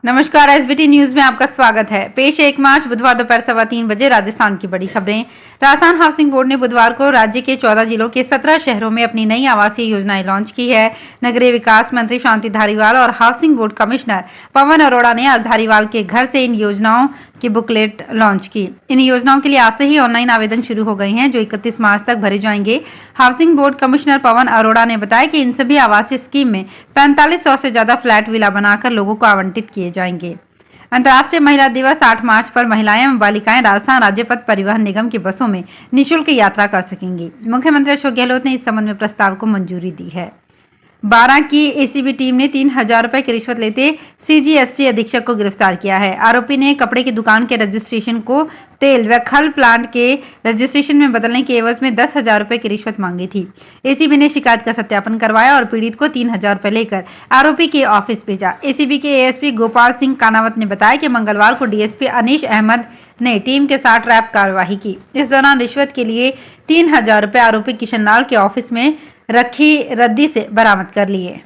नमस्कार, SBT news में आपका स्वागत है। पेश है 1 मार्च बुधवार दोपहर 3:15 राजस्थान की बड़ी खबरें। राजस्थान हाउसिंग बोर्ड ने बुधवार को राज्य के 14 जिलों के 17 शहरों में अपनी नई आवासीय योजनाएं लॉन्च की है। नगरीय विकास मंत्री शांति धारीवाल और housing board commissioner Pawan Arora ने आज धारीवाल के घर से इन योजनाओं की बुकलेट लॉन्च की। इन योजनाओं के लिए आज से ही ऑनलाइन आवेदन शुरू हो गए हैं, जो 31 मार्च तक भरे जाएंगे। Housing board commissioner Pawan Arora ने बताया कि इन सभी आवासीय स्कीम में 4500 से ज्यादा फ्लैट विला बनाकर लोगों को आवंटित किए जाएंगे। अंतर्राष्ट्रीय महिला दिवस 8 मार्च पर महिलाएं एवं बालिकाएं राजस्थान राज्य पथ परिवहन निगम की बसों में निःशुल्क यात्रा कर सकेंगी। मुख्यमंत्री अशोक गहलोत ने इस संबंध में प्रस्ताव को मंजूरी दी है। 12 की एसीबी टीम ने 3000 रुपए की रिश्वत लेते सीजीएसटी अधीक्षक को गिरफ्तार किया है। आरोपी ने कपड़े की दुकान के रजिस्ट्रेशन को तेल व खल प्लांट के रजिस्ट्रेशन में बदलने के एवज में 10,000 रुपए की रिश्वत मांगी थी। एसीबी ने शिकायत का सत्यापन करवाया और पीड़ित को 3000 रुपए लेकर आरोपी के ऑफिस भेजा। एसीबी के एएसपी गोपाल सिंह कानावत ने बताया कि मंगलवार को डीएसपी अनीश अहमद ने टीम के साथ ट्रैप कार्यवाही की। इस दौरान रिश्वत के लिए 3000 रुपए आरोपी किशन लाल के ऑफिस में रखी रद्दी से बरामद कर लिए।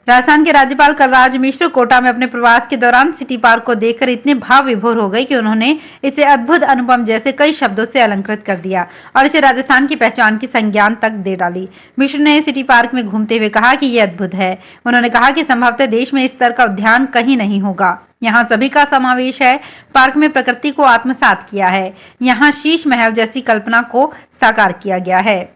राजस्थान के राज्यपाल कलराज मिश्र कोटा में अपने प्रवास के दौरान सिटी पार्क को देखकर इतने भाव विभोर हो गए कि उन्होंने इसे अद्भुत, अनुपम जैसे कई शब्दों से अलंकृत कर दिया और इसे राजस्थान की पहचान की संज्ञान तक दे डाली। मिश्र ने सिटी पार्क में घूमते हुए कहा कि ये अद्भुत है। उन्होंने कहा कि संभवतः देश में इस तरह का उद्यान कहीं नहीं होगा। यहाँ सभी का समावेश है। पार्क में प्रकृति को आत्मसात किया है। यहाँ शीश महल जैसी कल्पना को साकार किया गया है।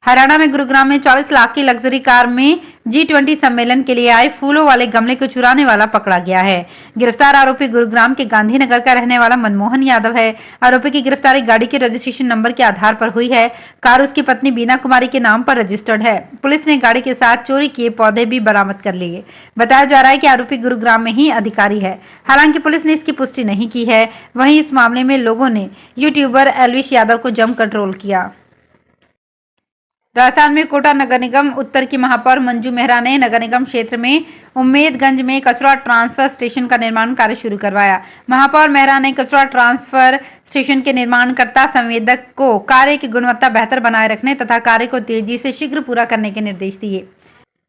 हरियाणा में गुरुग्राम में 40 लाख की लग्जरी कार में G20 सम्मेलन के लिए आए फूलों वाले गमले को चुराने वाला पकड़ा गया है। गिरफ्तार आरोपी गुरुग्राम के गांधीनगर का रहने वाला मनमोहन यादव है। आरोपी की गिरफ्तारी गाड़ी के रजिस्ट्रेशन नंबर के आधार पर हुई है। कार उसकी पत्नी बीना कुमारी के नाम पर रजिस्टर्ड है। पुलिस ने गाड़ी के साथ चोरी किए पौधे भी बरामद कर लिए। बताया जा रहा है कि आरोपी गुरुग्राम में ही अधिकारी है। हालांकि पुलिस ने इसकी पुष्टि नहीं की है। वहीं इस मामले में लोगों ने यूट्यूबर एल्विश यादव को जमकर ट्रोल किया। राजस्थान में कोटा नगर निगम उत्तर की महापौर मंजू मेहरा ने नगर निगम क्षेत्र में उम्मेदगंज में कचरा ट्रांसफर स्टेशन का निर्माण कार्य शुरू करवाया। महापौर मेहरा ने कचरा ट्रांसफर स्टेशन के निर्माणकर्ता संवेदक को कार्य की गुणवत्ता बेहतर बनाए रखने तथा कार्य को तेजी से शीघ्र पूरा करने के निर्देश दिए।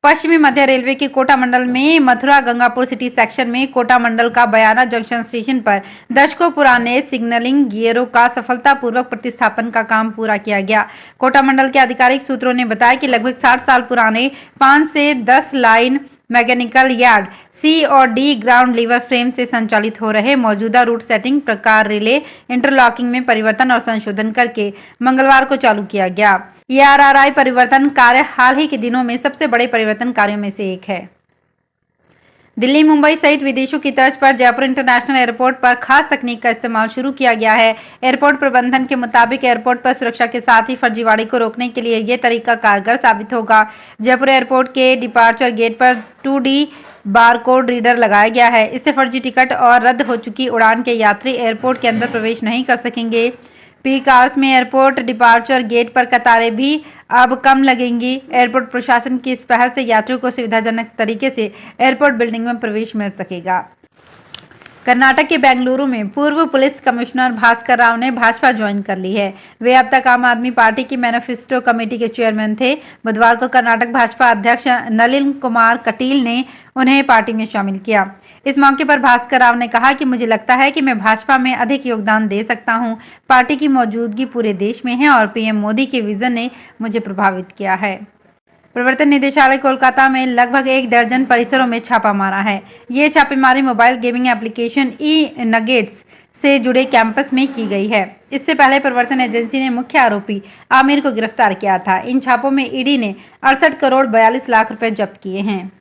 पश्चिमी मध्य रेलवे के कोटा मंडल में मथुरा गंगापुर सिटी सेक्शन में कोटा मंडल का बयाना जंक्शन स्टेशन पर दशकों पुराने सिग्नलिंग गियरों का सफलतापूर्वक प्रतिस्थापन का काम पूरा किया गया। कोटा मंडल के आधिकारिक सूत्रों ने बताया कि लगभग 60 साल पुराने 5 से 10 लाइन मैकेनिकल यार्ड सी और डी ग्राउंड लीवर फ्रेम से संचालित हो रहे मौजूदा रूट सेटिंग प्रकार रिले इंटरलॉकिंग में परिवर्तन और संशोधन करके मंगलवार को चालू किया गया। ये आरआरआई परिवर्तन कार्य हाल ही के दिनों में सबसे बड़े परिवर्तन कार्यों में से एक है। दिल्ली, मुंबई सहित विदेशों की तर्ज पर जयपुर इंटरनेशनल एयरपोर्ट पर खास तकनीक का इस्तेमाल शुरू किया गया है। एयरपोर्ट प्रबंधन के मुताबिक एयरपोर्ट पर सुरक्षा के साथ ही फर्जीवाड़े को रोकने के लिए यह तरीका कारगर साबित होगा। जयपुर एयरपोर्ट के डिपार्चर गेट पर 2D बारकोड रीडर लगाया गया है। इससे फर्जी टिकट और रद्द हो चुकी उड़ान के यात्री एयरपोर्ट के अंदर प्रवेश नहीं कर सकेंगे। पीक आवर्स में एयरपोर्ट डिपार्चर गेट पर कतारें भी अब कम लगेंगी। एयरपोर्ट प्रशासन की इस पहल से यात्रियों को सुविधाजनक तरीके से एयरपोर्ट बिल्डिंग में प्रवेश मिल सकेगा। कर्नाटक के बेंगलुरु में पूर्व पुलिस कमिश्नर भास्कर राव ने भाजपा ज्वाइन कर ली है। वे अब तक आम आदमी पार्टी की मैनिफेस्टो कमेटी के चेयरमैन थे। बुधवार को कर्नाटक भाजपा अध्यक्ष नलिन कुमार कटील ने उन्हें पार्टी में शामिल किया। इस मौके पर भास्कर राव ने कहा कि मुझे लगता है कि मैं भाजपा में अधिक योगदान दे सकता हूं। पार्टी की मौजूदगी पूरे देश में है और पीएम मोदी के विजन ने मुझे प्रभावित किया है। प्रवर्तन निदेशालय कोलकाता में लगभग 1 दर्जन परिसरों में छापा मारा है। ये छापेमारी मोबाइल गेमिंग एप्लीकेशन ई-नगेट्स से जुड़े कैंपस में की गई है। इससे पहले प्रवर्तन एजेंसी ने मुख्य आरोपी आमिर को गिरफ्तार किया था। इन छापों में ईडी ने 68 करोड़ 42 लाख रुपए जब्त किए हैं।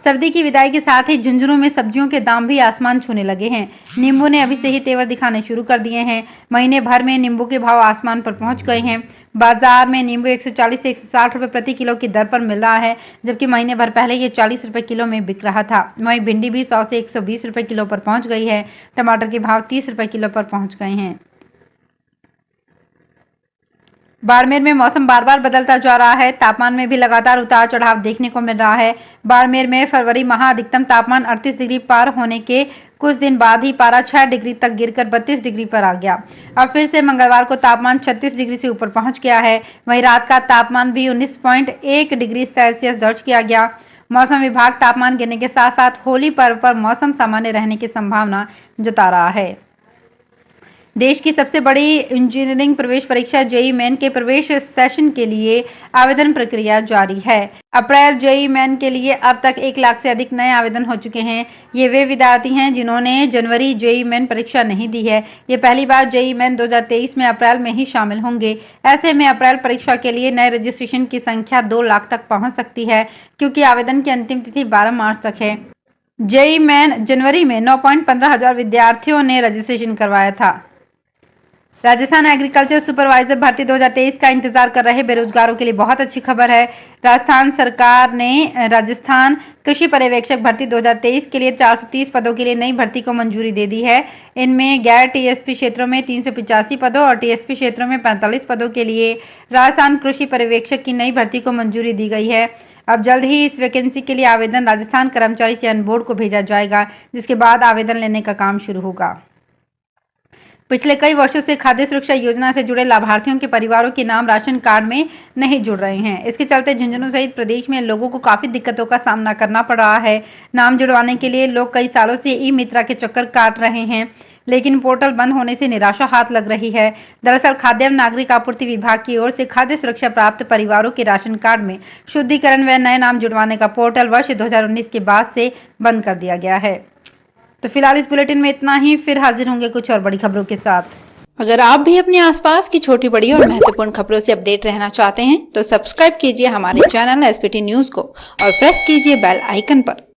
सर्दी की विदाई के साथ ही झुंझुनू में सब्जियों के दाम भी आसमान छूने लगे हैं। नींबू ने अभी से ही तेवर दिखाने शुरू कर दिए हैं। महीने भर में नींबू के भाव आसमान पर पहुंच गए हैं। बाजार में नींबू 140 से 160 रुपए प्रति किलो की दर पर मिल रहा है, जबकि महीने भर पहले ये 40 रुपए किलो में बिक रहा था। वहीं भिंडी भी 100 से 120 रुपए किलो पर पहुंच गई है। टमाटर के भाव 30 रुपए किलो पर पहुंच गए हैं। बाड़मेर में मौसम बार बार बदलता जा रहा है। तापमान में भी लगातार उतार चढ़ाव देखने को मिल रहा है। बाड़मेर में फरवरी माह अधिकतम तापमान 38 डिग्री पार होने के कुछ दिन बाद ही पारा 6 डिग्री तक गिरकर 32 डिग्री पर आ गया। अब फिर से मंगलवार को तापमान 36 डिग्री से ऊपर पहुंच गया है। वहीं रात का तापमान भी 19.1 डिग्री सेल्सियस दर्ज किया गया। मौसम विभाग तापमान गिरने के साथ साथ होली पर्व पर मौसम सामान्य रहने की संभावना जता रहा है। देश की सबसे बड़ी इंजीनियरिंग प्रवेश परीक्षा जेईई मेन के प्रवेश सेशन के लिए आवेदन प्रक्रिया जारी है। अप्रैल जेईई मेन के लिए अब तक 1 लाख से अधिक नए आवेदन हो चुके हैं। ये वे विद्यार्थी हैं जिन्होंने जनवरी जेईई मेन परीक्षा नहीं दी है। ये पहली बार जेईई मेन 2023 में अप्रैल में ही शामिल होंगे। ऐसे में अप्रैल परीक्षा के लिए नए रजिस्ट्रेशन की संख्या 2 लाख तक पहुंच सकती है, क्योंकि आवेदन की अंतिम तिथि 12 मार्च तक है। जेईई मेन जनवरी में 9.15 हजार विद्यार्थियों ने रजिस्ट्रेशन करवाया था। राजस्थान एग्रीकल्चर सुपरवाइजर भर्ती 2023 का इंतजार कर रहे बेरोजगारों के लिए बहुत अच्छी खबर है। राजस्थान सरकार ने राजस्थान कृषि पर्यवेक्षक भर्ती 2023 के लिए 430 पदों के लिए नई भर्ती को मंजूरी दे दी है। इनमें गैर टीएसपी क्षेत्रों में 385 पदों और टीएसपी क्षेत्रों में 45 पदों के लिए राजस्थान कृषि पर्यवेक्षक की नई भर्ती को मंजूरी दी गई है। अब जल्द ही इस वैकेंसी के लिए आवेदन राजस्थान कर्मचारी चयन बोर्ड को भेजा जाएगा, जिसके बाद आवेदन लेने का काम शुरू होगा। पिछले कई वर्षों से खाद्य सुरक्षा योजना से जुड़े लाभार्थियों के परिवारों के नाम राशन कार्ड में नहीं जुड़ रहे हैं। इसके चलते झुंझुनू सहित प्रदेश में लोगों को काफी दिक्कतों का सामना करना पड़ रहा है। नाम जुड़वाने के लिए लोग कई सालों से ई मित्रा के चक्कर काट रहे हैं, लेकिन पोर्टल बंद होने से निराशा हाथ लग रही है। दरअसल खाद्य एवं नागरिक आपूर्ति विभाग की ओर से खाद्य सुरक्षा प्राप्त परिवारों के राशन कार्ड में शुद्धिकरण व नए नाम जुड़वाने का पोर्टल वर्ष 2019 के बाद से बंद कर दिया गया है। तो फिलहाल इस बुलेटिन में इतना ही, फिर हाजिर होंगे कुछ और बड़ी खबरों के साथ। अगर आप भी अपने आसपास की छोटी बड़ी और महत्वपूर्ण खबरों से अपडेट रहना चाहते हैं तो सब्सक्राइब कीजिए हमारे चैनल एसपीटी न्यूज को और प्रेस कीजिए बेल आइकन पर।